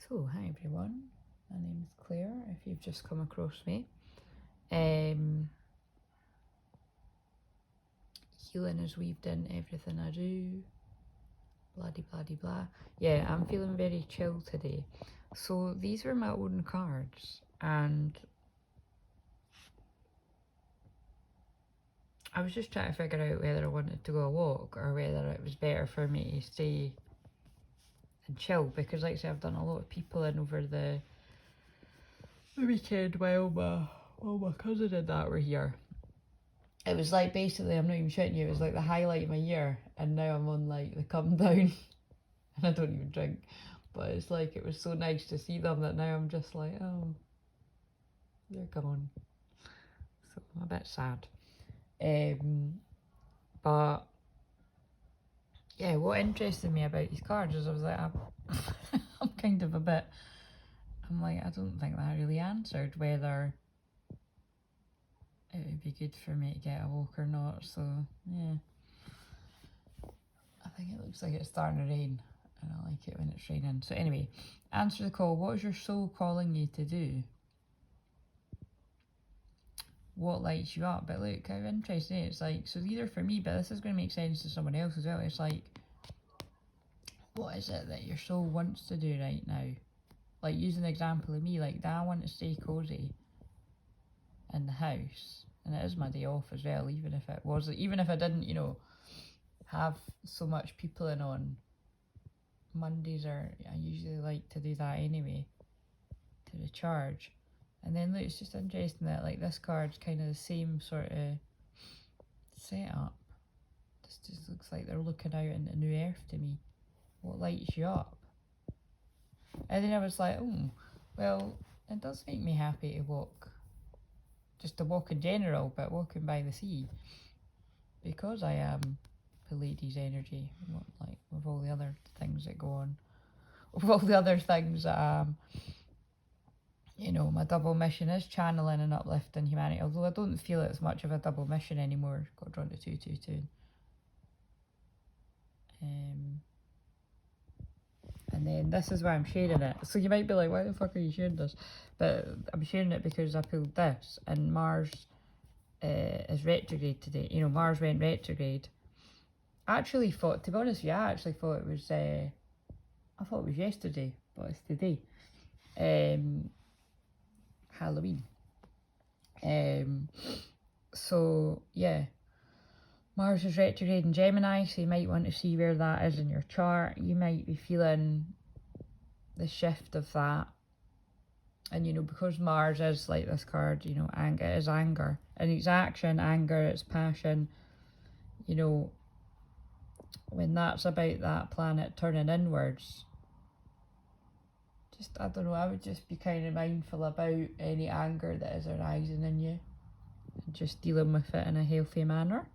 So, hi everyone, my name is Claire, if you've just come across me. Healing is weaved in everything I do, blah. Yeah, I'm feeling very chill today. So these were my own cards, and I was just trying to figure out whether I wanted to go a walk or whether it was better for me to stay and chill, because like I say, I've done a lot of people in over the weekend while my cousin and that were here. It was like, basically, I'm not even shitting you, it was like the highlight of my year, and now I'm on like the come down, and I don't even drink, but it's like, it was so nice to see them that now I'm just like, oh, they're gone. So I'm a bit sad. But yeah, what interested me about these cards is I was like, I'm kind of a bit, I'm like, I don't think that really answered whether it would be good for me to get a walk or not. So yeah, I think it looks like it's starting to rain, and I like it when it's raining. So anyway, answer the call. What is your soul calling you to do? What lights you up? But look how interesting. It's like, so these are for me, but this is going to make sense to someone else as well. It's like, what is it that your soul wants to do right now? Like, using the example of me, like, I want to stay cozy in the house, and it is my day off as well, even if I didn't, you know, have so much people in on Mondays, or I usually like to do that anyway, to recharge. And then look, it's just interesting that like this card's kind of the same sort of setup. This just looks like they're looking out into new earth to me. What lights you up? And then I was like, oh, well, it does make me happy to walk. Just to walk in general, but walking by the sea. Because I am Pleiades energy, like with all the other things that go on. With all the other things that you know, my double mission is channeling and uplifting humanity, although I don't feel it's much of a double mission anymore. Got drawn to 222. And then this is why I'm sharing it. So you might be like, why the fuck are you sharing this? But I'm sharing it because I pulled this, and Mars is retrograde today. You know, Mars went retrograde. I actually thought, to be honest with you, I actually thought it was, I thought it was yesterday, but it's today. Halloween. So yeah, Mars is retrograde in Gemini, so you might want to see where that is in your chart. You might be feeling the shift of that. And, you know, because Mars is like this card, you know, anger is anger. And it's action, anger, it's passion. You know, when that's about that planet turning inwards, just, I don't know, I would just be kind of mindful about any anger that is arising in you, and just dealing with it in a healthy manner.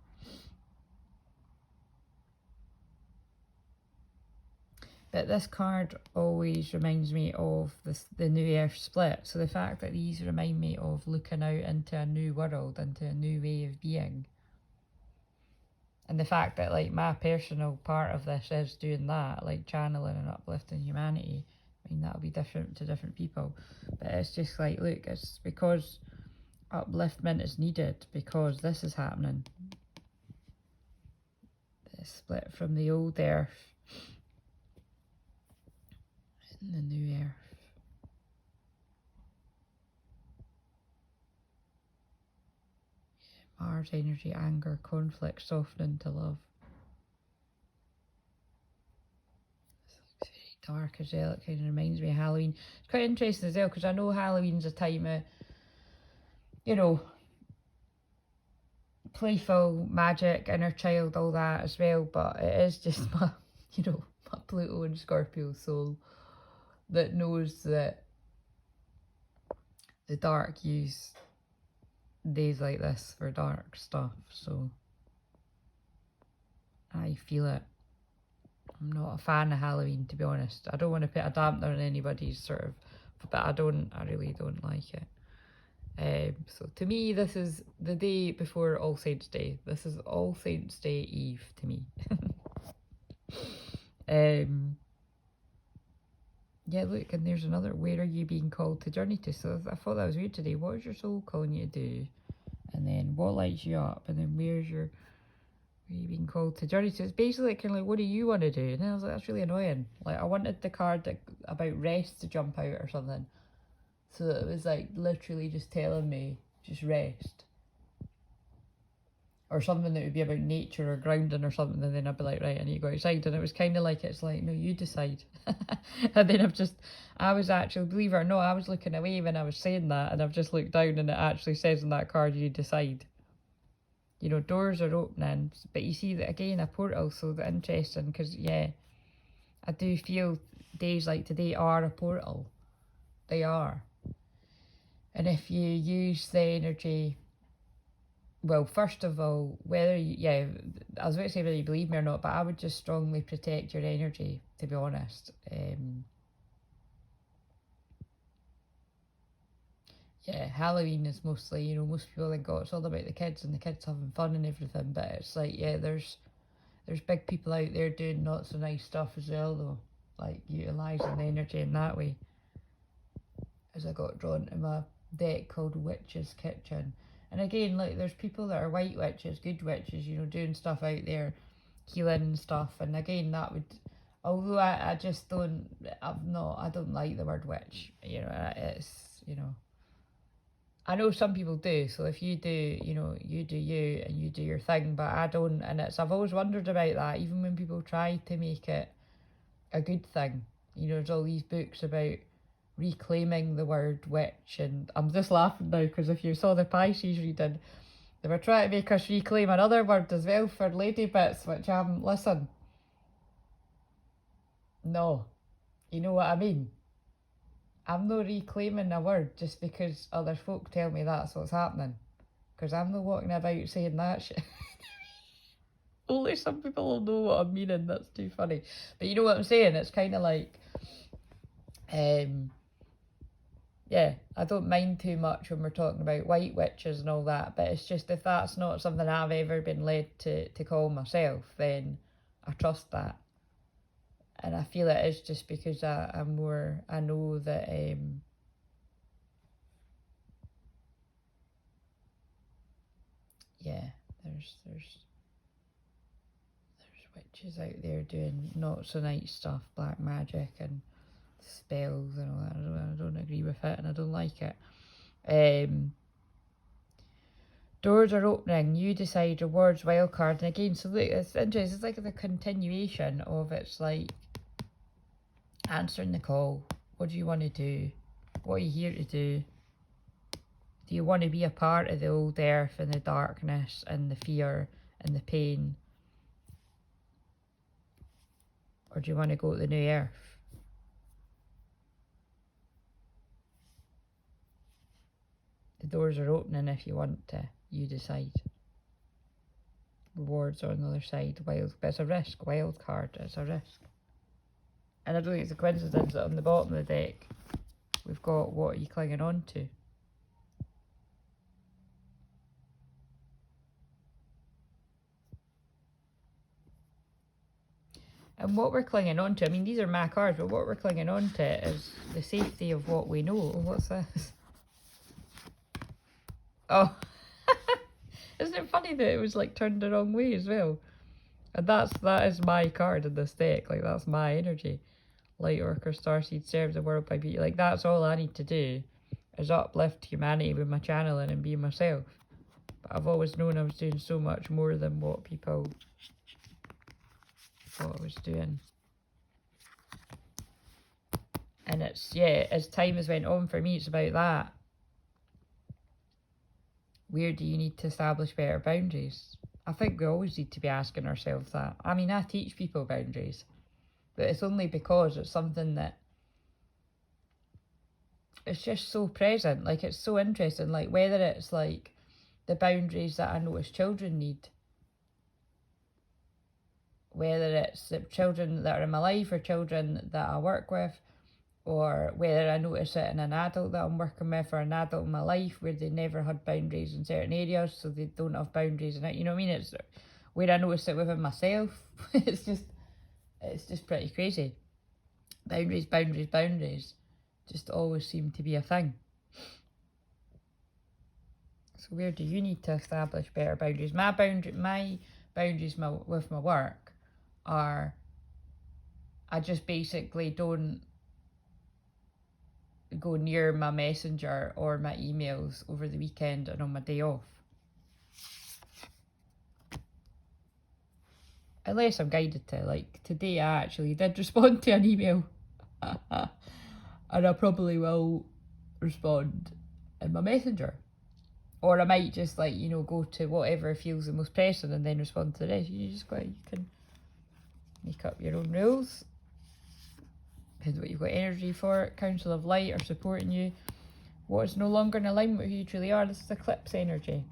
But this card always reminds me of the New Earth split. So the fact that these remind me of looking out into a new world, into a new way of being. And the fact that like my personal part of this is doing that, like channeling and uplifting humanity. I mean, that'll be different to different people. But it's just like, look, it's because upliftment is needed, because this is happening. The split from the old earth and the new earth. Mars energy, anger, conflict, softening to love. It's very dark as well. It kind of reminds me of Halloween. It's quite interesting as well, because I know Halloween's a time of, you know, playful, magic, inner child, all that as well. But it is just my, you know, my Pluto and Scorpio soul that knows that the dark use days like this for dark stuff. So I feel it. I'm not a fan of Halloween, to be honest. I don't want to put a dampener on anybody's sort of, but I really don't like it. So to me, this is the day before All Saints Day. This is All Saints Day Eve to me. Yeah, look, and there's another, where are you being called to journey to? So I thought that was weird today. What is your soul calling you to do? And then what lights you up? And then where are you being called to journey to? It's basically kind of like, what do you want to do? And then I was like, that's really annoying. Like, I wanted the card that, about rest to jump out or something. So that it was like literally just telling me, just rest. Or something that would be about nature or grounding or something, and then I'd be like, right, I need to go outside. And it was kind of like, it's like, no, you decide. And then I was actually, believe it or not, I was looking away when I was saying that, and I've just looked down and it actually says in that card, you decide. You know, doors are opening, but you see that again, a portal, so that's interesting, because yeah, I do feel days like today are a portal. They are. And if you use the energy, well, first of all, whether you, yeah, I was about to say whether you believe me or not, but I would just strongly protect your energy, to be honest. Yeah, Halloween is mostly, you know, most people think, oh, it's all about the kids and the kids having fun and everything, but it's like, yeah, there's big people out there doing not so nice stuff as well, though, like utilising the energy in that way. As I got drawn to my deck called Witch's Kitchen. And again, like, there's people that are white witches, good witches, you know, doing stuff out there, healing and stuff. And again, that would, although I just don't, I don't like the word witch, you know, it's, you know, I know some people do, so if you do, you know, you do you and you do your thing, but I don't, and I've always wondered about that, even when people try to make it a good thing. You know, there's all these books about reclaiming the word witch, and I'm just laughing now because if you saw the Pisces reading, they were trying to make us reclaim another word as well for lady bits, which I haven't listened. No, you know what I mean? I'm not reclaiming a word just because other folk tell me that's what's happening, because I'm not walking about saying that shit. Only some people will know what I'm meaning. That's too funny. But you know what I'm saying? It's kind of like, yeah, I don't mind too much when we're talking about white witches and all that, but it's just, if that's not something I've ever been led to call myself, then I trust that. And I feel it is just because I know that, yeah, there's witches out there doing not so nice stuff, black magic and spells and all that. I don't agree with it and I don't like it. Doors are opening, you decide, rewards, wildcard. And again, so look, it's interesting, it's like the continuation of, it's like answering the call. What do you want to do? What are you here to do? Do you want to be a part of the old earth and the darkness and the fear and the pain? Or do you want to go to the new earth? The doors are opening if you want to. You decide. Rewards are on the other side. Wild, but it's a risk. Wild card. It's a risk. And I don't think it's a coincidence that on the bottom of the deck we've got, what are you clinging on to? And what we're clinging on to, I mean, these are my cards, but what we're clinging on to is the safety of what we know. What's this? Oh, isn't it funny that it was like turned the wrong way as well? And that is my card in this deck. Like, that's my energy. Light worker, starseed, serve the world by beauty. Like, that's all I need to do is uplift humanity with my channeling and be myself. But I've always known I was doing so much more than what people thought I was doing. And it's, yeah, as time has went on for me, it's about that. Where do you need to establish better boundaries? I think we always need to be asking ourselves that. I mean, I teach people boundaries, but it's only because it's something that it's just so present. Like, it's so interesting. Like, whether it's like the boundaries that I notice children need, whether it's the children that are in my life or children that I work with, or whether I notice it in an adult that I'm working with or an adult in my life where they never had boundaries in certain areas, so they don't have boundaries in it. You know what I mean? It's where I notice it within myself. It's just pretty crazy. boundaries, boundaries, boundaries just always seem to be a thing. So where do you need to establish better boundaries? My boundaries with my work are, I just basically don't go near my messenger or my emails over the weekend and on my day off. Unless I'm guided to. Like today I actually did respond to an email. And I probably will respond in my messenger. Or I might just like, you know, go to whatever feels the most pressing and then respond to the rest. You can make up your own rules. Depends what you've got energy for. Council of Light are supporting you. What is no longer in alignment with who you truly are? This is eclipse energy.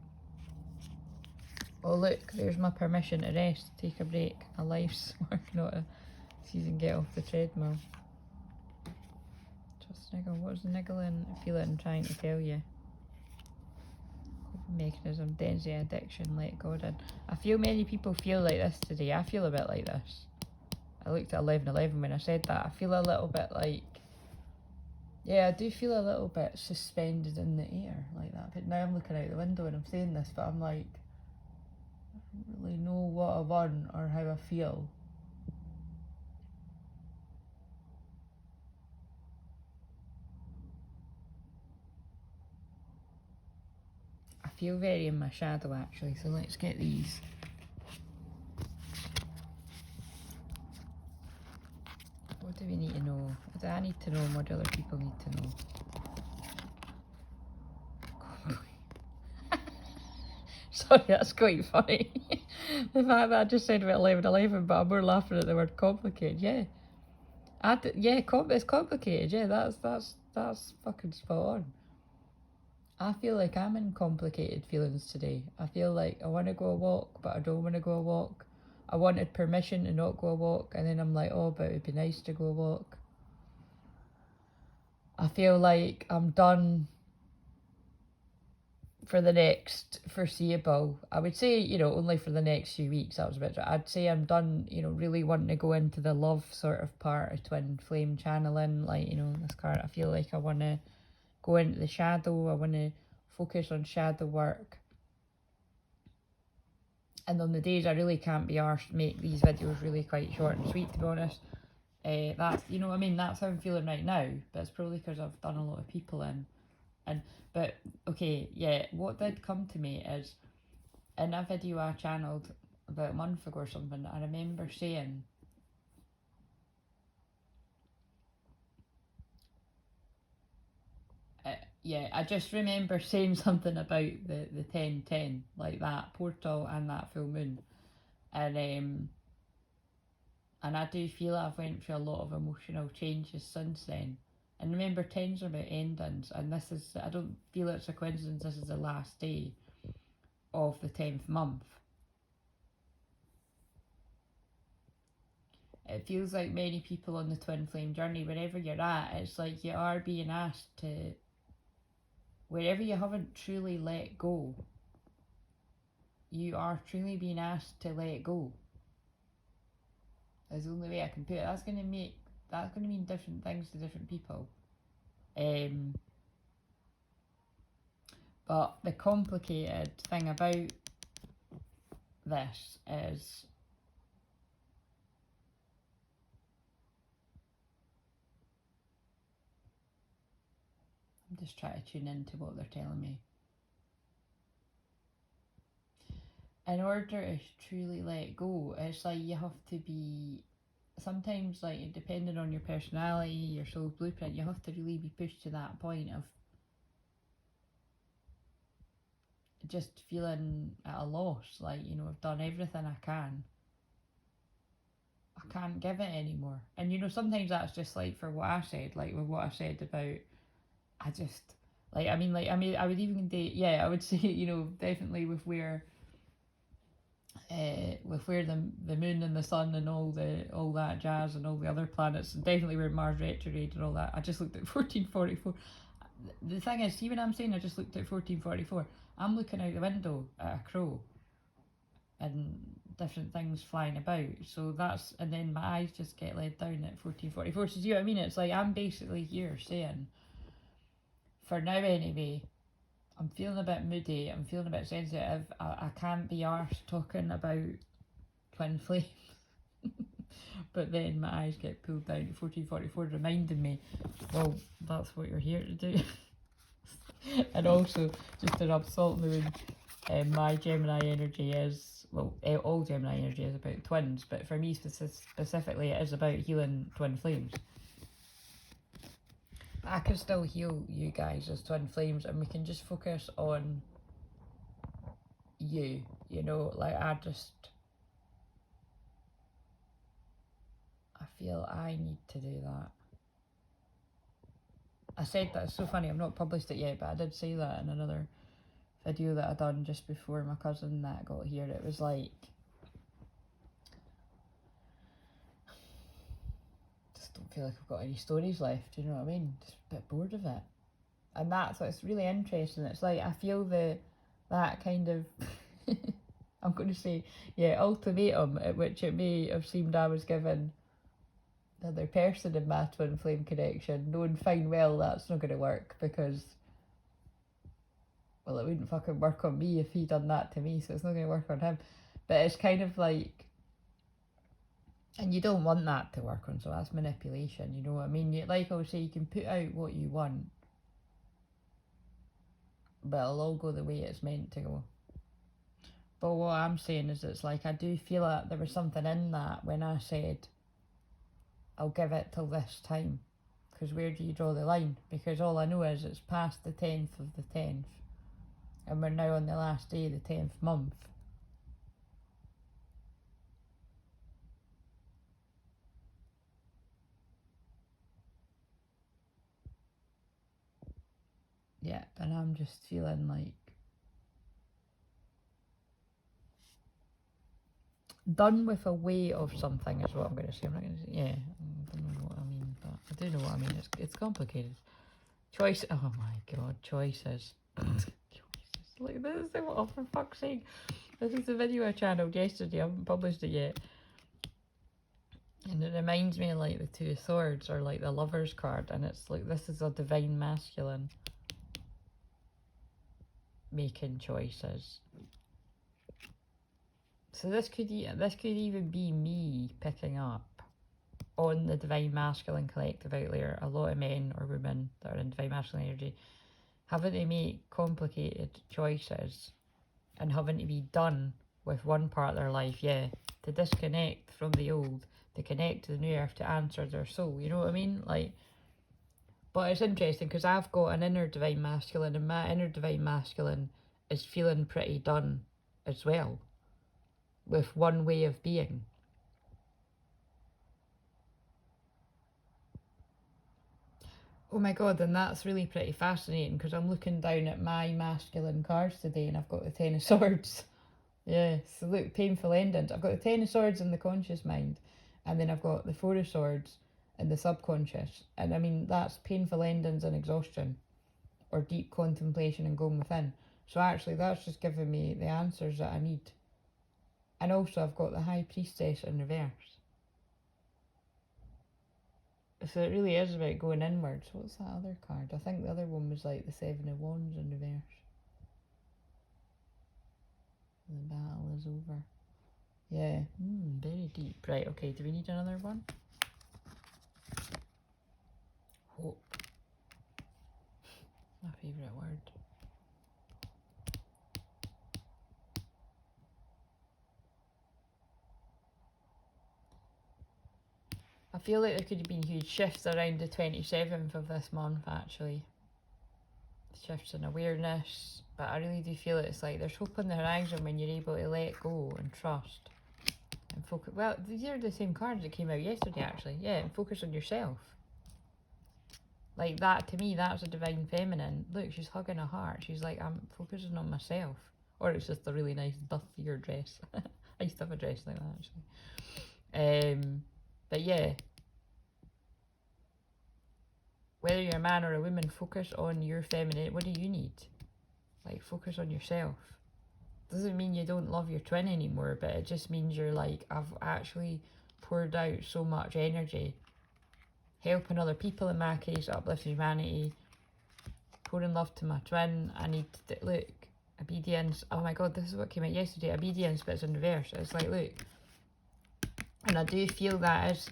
Oh look, there's my permission to rest, take a break. My life's working out a season, get off the treadmill. Just niggle. What's the niggling, feeling, trying to tell you? Mechanism, density, addiction, let God in. I feel many people feel like this today. I feel a bit like this. I looked at 11:11 when I said that. I feel a little bit like, yeah, I do feel a little bit suspended in the air like that. But now I'm looking out the window and I'm saying this, but I'm like, I don't really know what I want or how I feel. I feel very in my shadow actually, so let's get these. What do we need to know? What do I need to know and what do other people need to know? Sorry, that's quite funny. The fact that I just said about 11:11, but I'm more laughing at the word complicated. Yeah, it's complicated. Yeah, that's fucking spot on. I feel like I'm in complicated feelings today. I feel like I want to go a walk, but I don't want to go a walk. I wanted permission to not go a walk, and then I'm like, oh, but it'd be nice to go a walk. I feel like I'm done for the next foreseeable. I would say, you know, only for the next few weeks. That was a bit. I'd say I'm done, you know, really wanting to go into the love sort of part of twin flame channeling. Like, you know, this card, I feel like I want to go into the shadow. I want to focus on shadow work. And on the days I really can't be arsed, make these videos really quite short and sweet, to be honest. That's, you know what I mean, that's how I'm feeling right now. But it's probably because I've done a lot of people in. But, okay, yeah, what did come to me is, in a video I channeled about a month ago or something, I remember saying, I just remember saying something about the 10-10, like that portal and that full moon. And I do feel I've went through a lot of emotional changes since then. And remember, 10s are about endings, and this is, I don't feel it's a coincidence, this is the last day of the 10th month. It feels like many people on the twin flame journey, wherever you're at, it's like you are being asked to, wherever you haven't truly let go, you are truly being asked to let go. That's the only way I can put it. That's going to mean different things to different people. But the complicated thing about this is, I'm just trying to tune into what they're telling me. In order to truly let go, it's like you have to be, sometimes, like, depending on your personality, your soul blueprint, you have to really be pushed to that point of just feeling at a loss, like, you know, I've done everything I can. I can't give it anymore. And, you know, sometimes that's just like for what I said, like with what I said about, I just, like, I mean, I would even date, yeah, I would say, you know, definitely with where the moon and the sun and all that jazz and all the other planets, and definitely where Mars retrograde and all that. I just looked at 1444. The thing is, see, when I'm saying I just looked at 1444, I'm looking out the window at a crow, and different things flying about. So that's, and then my eyes just get led down at 1444. So see what I mean? It's like I'm basically here saying, for now anyway, I'm feeling a bit moody, I'm feeling a bit sensitive, I can't be arsed talking about twin flames. But then my eyes get pulled down to 1444, reminding me, well, that's what you're here to do. And also, just to rub salt in the wound, my Gemini energy is, well, all Gemini energy is about twins, but for me specifically it is about healing twin flames. I can still heal you guys as twin flames, and we can just focus on you, you know, like I feel I need to do that. I said that, it's so funny, I've not published it yet, but I did say that in another video that I done just before my cousin that got here. It was like, just don't feel like I've got any stories left, you know what I mean? Just a bit bored of it. And that's what's really interesting. It's like I feel that kind of I'm going to say, yeah, ultimatum, at which it may have seemed I was given the other person in my twin flame connection, knowing fine well that's not going to work, because, well, it wouldn't fucking work on me if he done that to me, so it's not going to work on him. But it's kind of like, and you don't want that to work on, so that's manipulation, you know what I mean? Like I would say, you can put out what you want, but it'll all go the way it's meant to go. But what I'm saying is, it's like I do feel like there was something in that when I said, I'll give it till this time. Because where do you draw the line? Because all I know is it's past the 10th of the 10th. And we're now on the last day of the 10th month. Yeah, and I'm just feeling like done with a way of something is what I'm going to say. I'm not going to say, yeah, I don't know what I mean, but I do know what I mean. It's complicated. Choice, oh my god, choices. Choices. Look, this is, oh, for fuck's sake. This is the video I channeled yesterday, I haven't published it yet. And it reminds me of like the Two of Swords, or like the Lover's card, and it's like, this is a divine masculine making choices. So this could even be me picking up on the divine masculine collective out there, a lot of men or women that are in divine masculine energy having to make complicated choices and having to be done with one part of their life, yeah, to disconnect from the old, to connect to the new earth, to answer their soul, you know what I mean? Like, but it's interesting because I've got an inner divine masculine, and my inner divine masculine is feeling pretty done as well with one way of being. Oh my god, and that's really pretty fascinating because I'm looking down at my masculine cards today and I've got the Ten of Swords. Yeah, so look, painful endings. I've got the Ten of Swords in the conscious mind, and then I've got the Four of Swords in the subconscious. And I mean, that's painful endings and exhaustion, or deep contemplation and going within. So actually that's just giving me the answers that I need. And also I've got the High Priestess in reverse. So it really is about going inwards. What's that other card? I think the other one was like the Seven of Wands in reverse. The battle is over. Yeah, very deep. Right, okay, do we need another one? Hope. My favourite word. I feel like there could have been huge shifts around the 27th of this month, actually. Shifts in awareness, but I really do feel it's like there's hope on the horizon when you're able to let go and trust and focus. Well, these are the same cards that came out yesterday, actually. Yeah, and focus on yourself. Like that, to me, that's a divine feminine. Look, she's hugging a heart. She's like, I'm focusing on myself. Or it's just a really nice buffier dress. I used to have a dress like that, actually. But yeah, whether you're a man or a woman, focus on your feminine. What do you need? Like, focus on yourself. doesn't mean you don't love your twin anymore, but it just means you're like, I've actually poured out so much energy helping other people, in my case, uplift humanity, pouring love to my twin. I need to, look, obedience. Oh my god, this is what came out yesterday. Obedience, but it's in reverse. It's like, look, and I do feel that as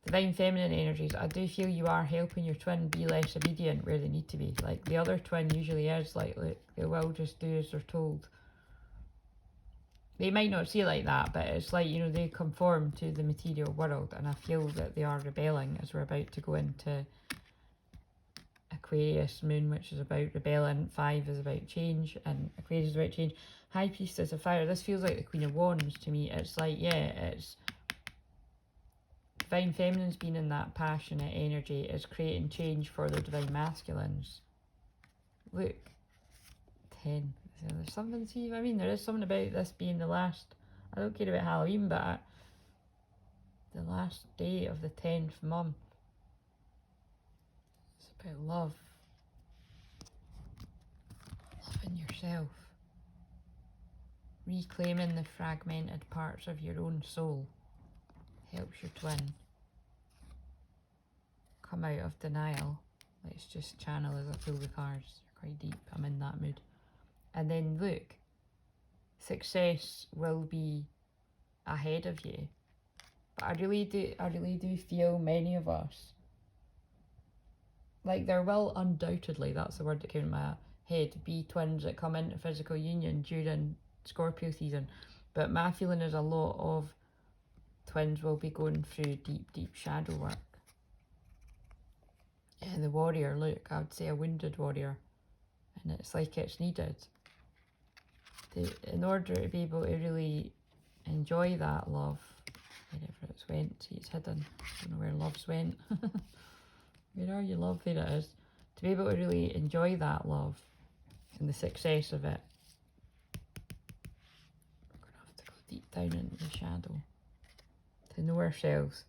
divine feminine energies, I do feel you are helping your twin be less obedient where they need to be. Like, the other twin usually is, like, look, they will just do as they're told. They might not see it like that, but it's like, you know, they conform to the material world, and I feel that they are rebelling as we're about to go into Aquarius moon, which is about rebelling. 5 is about change, and Aquarius is about change. High Priestess of Fire, this feels like the Queen of Wands to me. It's like, yeah, it's divine feminine's been in that passionate energy, is creating change for the divine masculines. Look, 10. So there's something, see, I mean, there is something about this being the last, I don't care about Halloween, but the last day of the 10th month. It's about love. Loving yourself. Reclaiming the fragmented parts of your own soul. Helps your twin come out of denial. Let's just channel as I pull the cards. They're quite deep. I'm in that mood. And then look, success will be ahead of you. But I really do feel many of us, like, there will undoubtedly, that's the word that came in my head, be twins that come into physical union during Scorpio season. But my feeling is a lot of twins will be going through deep shadow work. Yeah, the warrior, look, I would say a wounded warrior. And it's like it's needed. In order to be able to really enjoy that love, wherever it's went, see, it's hidden, I don't know where love's went. Where are you, love? There it is. To be able to really enjoy that love and the success of it, we're going to have to go deep down into the shadow to know ourselves.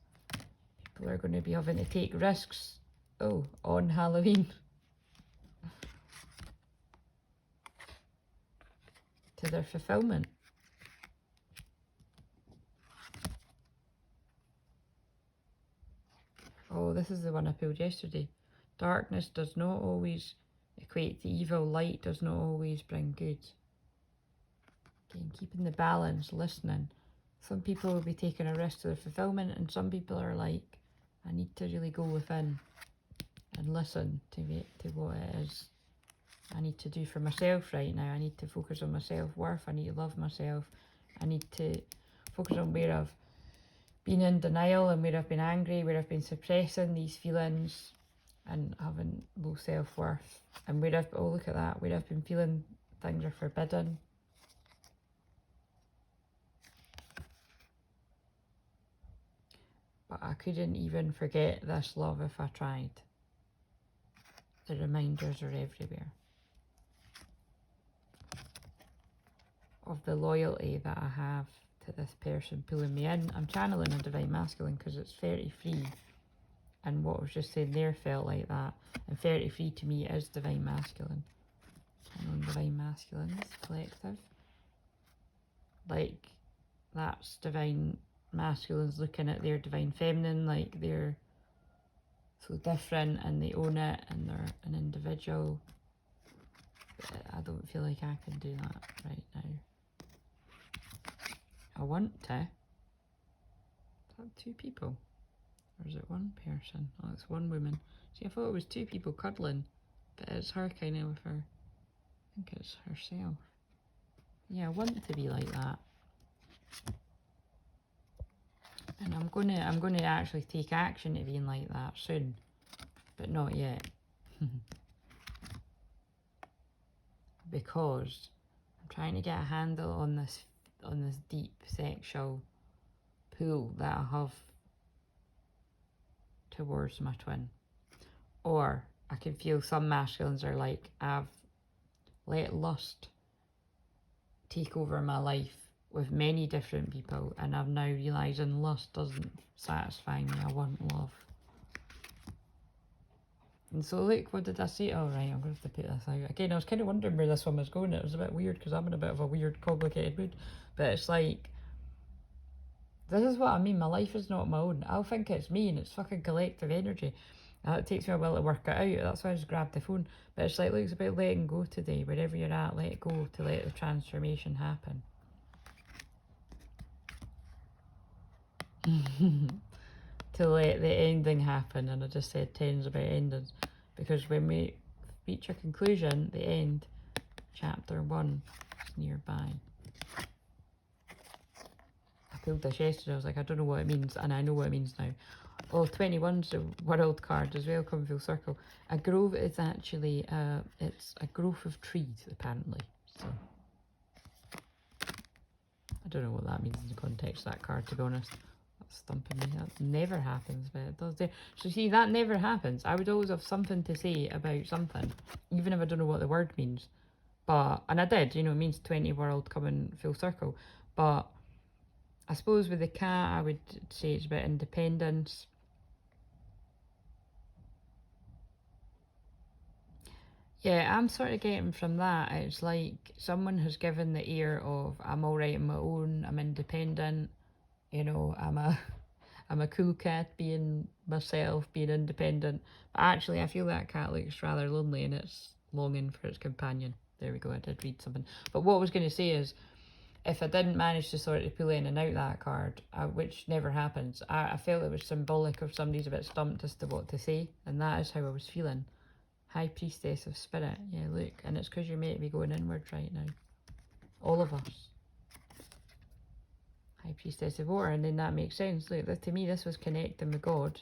People are going to be having to take risks, on Halloween. To their fulfillment. Oh, this is the one I pulled yesterday. Darkness does not always equate to evil. Light does not always bring good. Again, keeping the balance, listening. Some people will be taking a risk to their fulfillment, and some people are like, I need to really go within and listen to what it is I need to do for myself right now. I need to focus on my self-worth. I need to love myself. I need to focus on where I've been in denial and where I've been angry, where I've been suppressing these feelings and having low self-worth. And where I've, oh look at that, where I've been feeling things are forbidden. But I couldn't even forget this love if I tried. The reminders are everywhere of the loyalty that I have to this person pulling me in. I'm channeling a divine masculine because it's 33, and what I was just saying there felt like that. And 33 to me is divine masculine. Channeling divine masculine is collective. Like, that's divine masculines looking at their divine feminine, like they're so different and they own it and they're an individual. But I don't feel like I can do that right now. I want to. Is that 2 people? Or is it 1 person? Oh, it's 1 woman. See, I thought it was 2 people cuddling, but it's her kind of with her. I think it's herself. Yeah, I want to be like that. And I'm gonna actually take action to being like that soon, but not yet. Because I'm trying to get a handle on this deep sexual pull that I have towards my twin. Or I can feel some masculines are like, I've let lust take over my life with many different people, and I'm now realising lust doesn't satisfy me. I want love. And so look, what did I say? Oh right, I'm going to have to put this out. Again, I was kind of wondering where this one was going. It was a bit weird because I'm in a bit of a weird, complicated mood. But it's like, this is what I mean, my life is not my own. I'll think it's me and it's fucking collective energy. And it takes me a while to work it out. That's why I just grabbed the phone. But it's like, look, it's about letting go today. Wherever you're at, let go to let the transformation happen. To let the ending happen. And I just said 10's about endings. Because when we reach a conclusion, the end, chapter 1 is nearby. I pulled this yesterday, I was like, I don't know what it means, and I know what it means now. Oh, 21's the world card as well, coming full circle. A grove is actually, it's a growth of trees, apparently. So, I don't know what that means in the context of that card, to be honest. That's stumping me. That never happens, but it does there. So see, that never happens. I would always have something to say about something, even if I don't know what the word means. But, and I did, you know, it means 20 world coming full circle. But I suppose with the cat, I would say it's about independence. Yeah, I'm sort of getting from that, it's like someone has given the ear of, I'm alright on my own, I'm independent, you know, I'm a cool cat being myself, being independent. But actually, I feel that cat looks rather lonely and it's longing for its companion. There we go, I did read something. But what I was going to say is, if I didn't manage to sort of pull in and out that card, which never happens, I felt it was symbolic of somebody's a bit stumped as to what to say, and that is how I was feeling. High Priestess of Spirit, yeah, look, and it's because you're meant to be going inward right now. All of us. High Priestess of Water, and then that makes sense. Look, to me, this was connecting with God,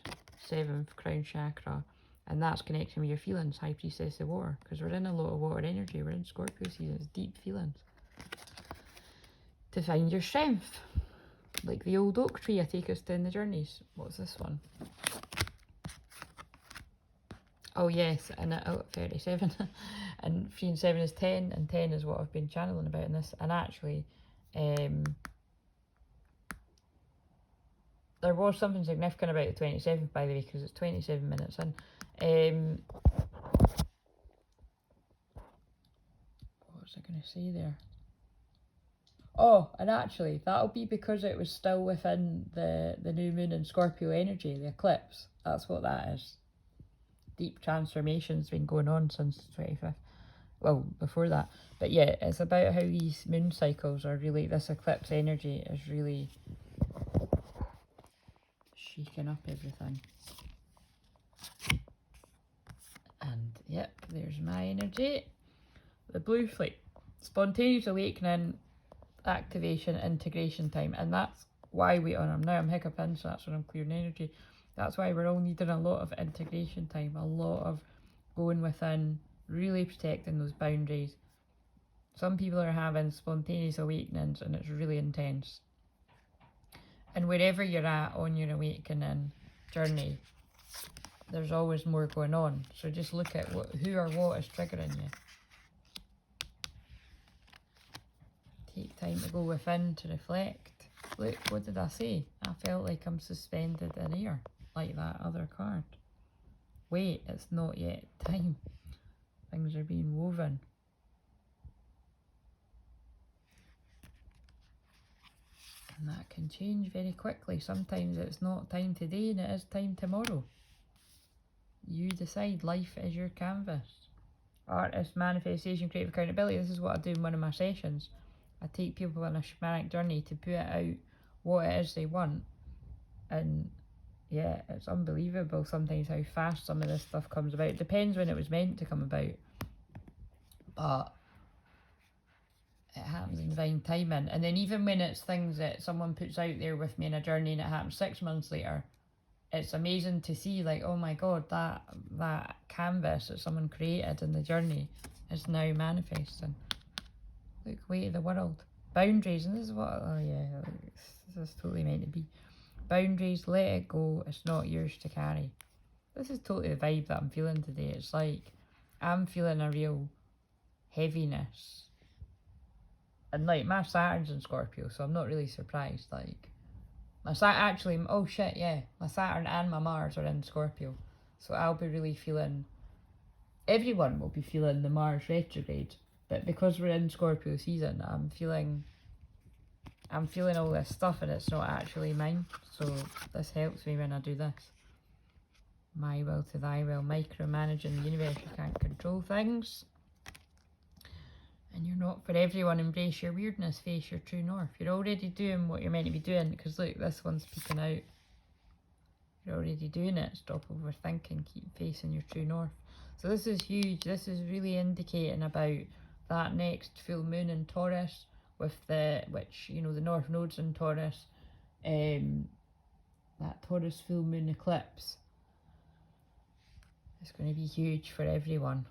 7th crown chakra, and that's connecting with your feelings, High Priestess of Water, because we're in a lot of water energy, we're in Scorpio season, it's deep feelings. To find your strength, like the old oak tree I take us to in the journeys. What's this one? Oh yes, and 37 and 3 and 7 is 10, and 10 is what I've been channeling about in this. And actually, there was something significant about the 27th, by the way, because it's 27 minutes in. What was I going to say there? Oh, and actually, that'll be because it was still within the new moon and Scorpio energy, the eclipse. That's what that is. Deep transformation's been going on since the 25th. Well, before that. But yeah, it's about how these moon cycles are really, this eclipse energy is really shaking up everything. And yep, there's my energy. The blue flame. Spontaneous awakening, activation, integration time. And that's why now I'm hiccuping, so that's when I'm clearing energy. That's why we're all needing a lot of integration time, a lot of going within, really protecting those boundaries. Some people are having spontaneous awakenings and it's really intense. And wherever you're at on your awakening journey, there's always more going on. So just look at who or what is triggering you. Take time to go within to reflect. Look, what did I say? I felt like I'm suspended in air, like that other card. Wait, it's not yet time. Things are being woven. And that can change very quickly. Sometimes it's not time today and it is time tomorrow. You decide. Life is your canvas. Artist, manifestation, creative accountability. This is what I do in one of my sessions. I take people on a shamanic journey to put out what it is they want. And yeah, it's unbelievable sometimes how fast some of this stuff comes about. It depends when it was meant to come about. But it happens in divine timing. And then even when it's things that someone puts out there with me in a journey and it happens 6 months later, it's amazing to see, like, oh my god, that canvas that someone created in the journey is now manifesting. Look, way of the world. Boundaries, and this is what, oh yeah, this is totally meant to be. Boundaries, let it go, it's not yours to carry. This is totally the vibe that I'm feeling today. It's like, I'm feeling a real heaviness. And like, my Saturn's in Scorpio, so I'm not really surprised. Like, my Saturn and my Mars are in Scorpio. So I'll be really feeling everyone will be feeling the Mars retrograde, but because we're in Scorpio season, I'm feeling all this stuff and it's not actually mine, so this helps me when I do this. My will to thy will, micromanaging the universe, you can't control things. And you're not for everyone, embrace your weirdness, face your true north. You're already doing what you're meant to be doing, because look, this one's peeking out. You're already doing it, stop overthinking, keep facing your true north. So this is huge, this is really indicating about that next full moon in Taurus, with the, which, you know, the North Node's in Taurus, that Taurus full moon eclipse. It's going to be huge for everyone.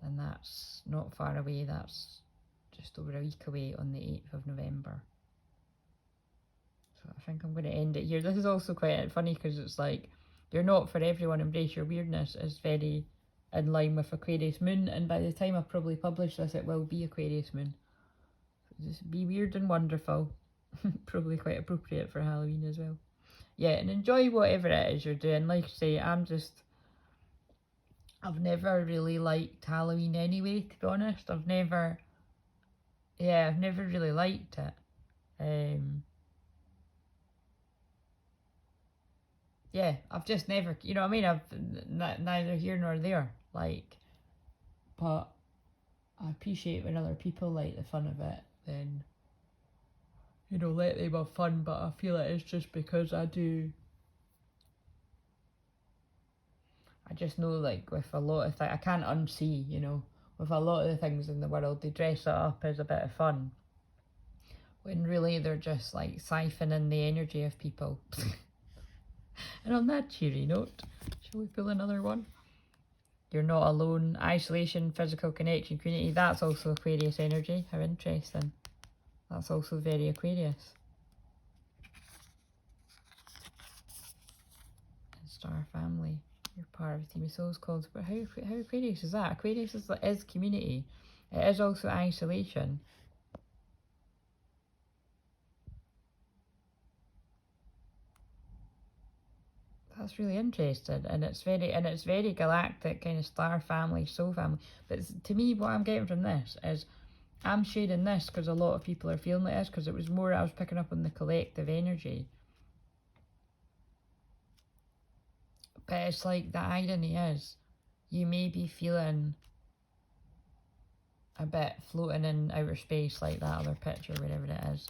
And that's not far away, that's just over a week away on the 8th of November. So I think I'm going to end it here. This is also quite funny because it's like, you're not for everyone, embrace your weirdness is very in line with Aquarius moon, and by the time I probably publish this it will be Aquarius moon. So just be weird and wonderful. Probably quite appropriate for Halloween as well. Yeah, and enjoy whatever it is you're doing. Like I say, I've never really liked Halloween anyway, to be honest. I've never really liked it. Yeah, I've just never, you know what I mean? I've neither here nor there, like, but I appreciate when other people like the fun of it, then, you know, let them have fun, but I feel like it's just because I just know, like, with a lot of things, I can't unsee, you know, with a lot of the things in the world, they dress it up as a bit of fun, when really they're just, like, siphoning the energy of people. And on that cheery note, shall we pull another one? You're not alone. Isolation, physical connection, community. That's also Aquarius energy. How interesting. That's also very Aquarius. And star family. You're part of a team of souls called. But how Aquarius is that? Aquarius is community. It is also isolation. That's really interesting, and it's very galactic, kind of star family, soul family. But to me, what I'm getting from this is, I'm sharing this because a lot of people are feeling like this, because it was more I was picking up on the collective energy. But it's like, the irony is, you may be feeling a bit floating in outer space, like that other picture, wherever it is.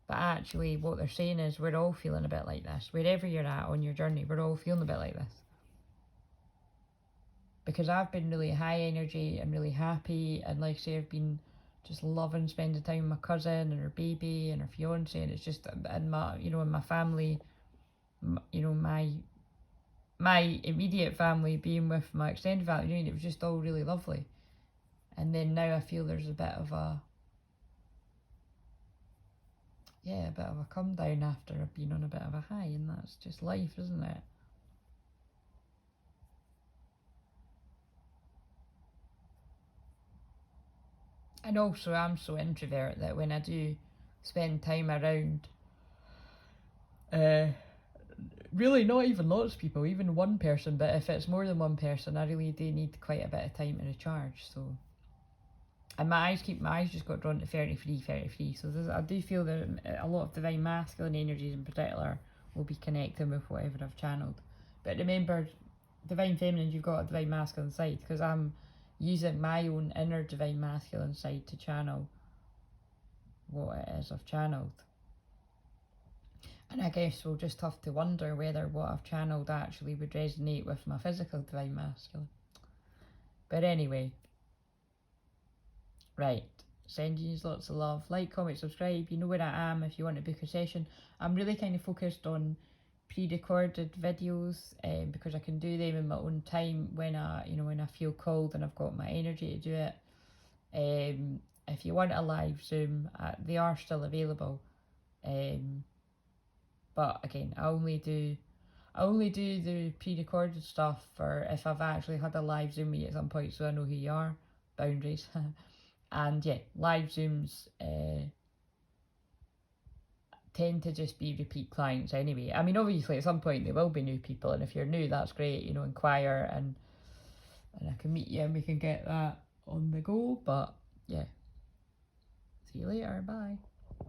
But actually what they're saying is, we're all feeling a bit like this. Wherever you're at on your journey, we're all feeling a bit like this. Because I've been really high energy and really happy, and like I say, I've been just loving spending time with my cousin and her baby and her fiance, and it's just in my, you know, in my family, you know, my immediate family being with my extended family, you know, it was just all really lovely. And then now I feel there's a bit of a come down after I've been on a bit of a high, and that's just life, isn't it? And also, I'm so introvert that when I do spend time around, really not even lots of people, even one person, but if it's more than one person, I really do need quite a bit of time to recharge. So, and my eyes just got drawn to 33. So I do feel that a lot of divine masculine energies in particular will be connecting with whatever I've channeled. But remember, divine feminine, you've got a divine masculine side, because I'm using my own inner divine masculine side to channel what it is I've channeled. And I guess we'll just have to wonder whether what I've channeled actually would resonate with my physical divine masculine. But anyway, right, send you lots of love. Like, comment, subscribe. You know where I am if you want to book a session. I'm really kind of focused on pre-recorded videos, because I can do them in my own time when I feel called and I've got my energy to do it. If you want a live Zoom, they are still available. But again, I only do the pre-recorded stuff for if I've actually had a live Zoom meet at some point, so I know who you are. Boundaries. And yeah, live Zooms tend to just be repeat clients anyway. I mean, obviously at some point there will be new people, and if you're new, that's great, you know, inquire, and and I can meet you and we can get that on the go. But yeah, see you later, bye.